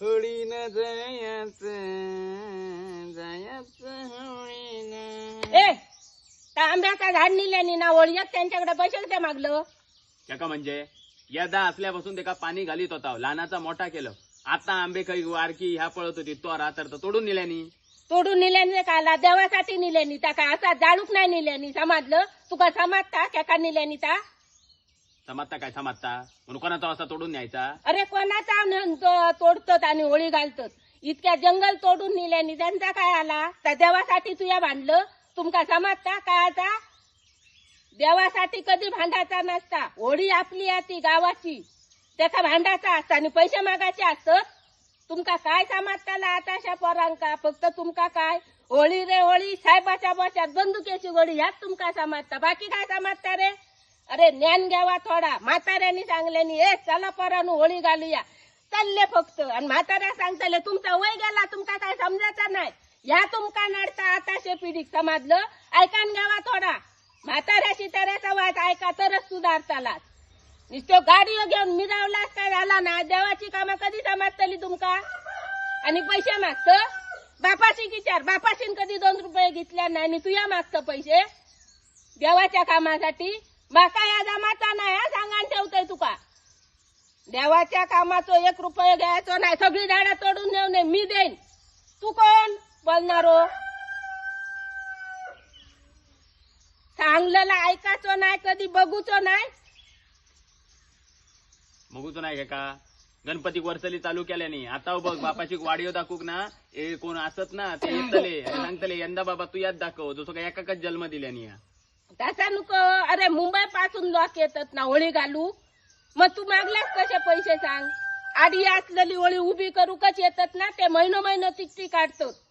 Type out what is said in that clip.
होळीनं जायचं जायचं होळीनं. ए त्या आंब्याचा झाड निल्यानी ना ओळीत त्यांच्याकडे पैसे ते मागलं. का म्हणजे यदा असल्यापासून ते का पाणी घालीत होता, लहानाचा मोठा केलं. आता आंबे काही वारकी ह्या पळत होती, तो रात्र तर तोडून नेल्यानी. तोडून नेल्याने काला देवासाठी निल्यानी त्या काय असा जाळूक नाही निल्यानी. समजलं तुका समजता क्या का निल्यानी ता. समाजता काय समाजता म्हणून कोणाचा असा तोडून न्यायचा. अरे कोणाचा तोडतात आणि होळी घालतात. इतक्या जंगल तोडून नेल्यानी त्यांचा काय आला. त्या देवासाठी तुया भांडलं. तुमका समजता काय आता. देवासाठी कधी भांडायचा नसता. होळी आपली आती गावाची त्याचा भांडायचा असता आणि पैसे मागायचे असतात. तुमका काय समजताला आताशा पोरांका. फक्त तुमका काय होळी रे होळी साहेबाच्या बशात बंदुकेची गोळी ह्यात तुमका समजता. बाकी काय समजता रे. अरे ज्ञान घ्यावा थोडा. म्हाताऱ्यांनी सांगल्यानी ए चला पोरांनो होळी घालूया चालले फक्त. आणि म्हाताऱ्या सांगताले तुमचा वय गेला तुमका काय समजायचं नाही. ह्या तुमका नडता आताशे पिढीक. समजलं. ऐकान घ्यावा थोडा. म्हाताऱ्याशी तऱ्याचा वाट ऐका तरच सुधारताला. नुसतं गाडी घेऊन मिरावलाच काय झाला ना. देवाची कामं कधी समजतली तुमका. आणि पैसे मागत बापाशी विचार. बापाशी कधी 2 रुपये घेतल्या नाही आणि तुया मागत पैसे देवाच्या कामासाठी. बाका या जमाचा नाही हा सांगान ठेवतोय तुका. देवाच्या कामाचं 1 रुपये घ्यायचो नाही. सगळी झाडं तोडून नेऊ नये मी देईन. तू कोण बोलणारो. सांगलेला ऐकायचो नाही कधी बघूचो नाही. बघूच नाही का गणपती वर्सली चालू केल्यानी. आता बघ बापाची वाडिओ दाखवूक ना. ए कोण असत ना ते येतले सांगतले यंदा बाबा तू याद दाखव. जसं काय एकाच जन्म दिल्यानी. तसा नको. अरे मुंबई पासून लोक येतात ना होळी घालू. मग तू मागल्यास कसे पैसे सांग. आधी असलेली होळी उभी करू कच येतात ना. ते महिनो महिनो तिकटी काढतात.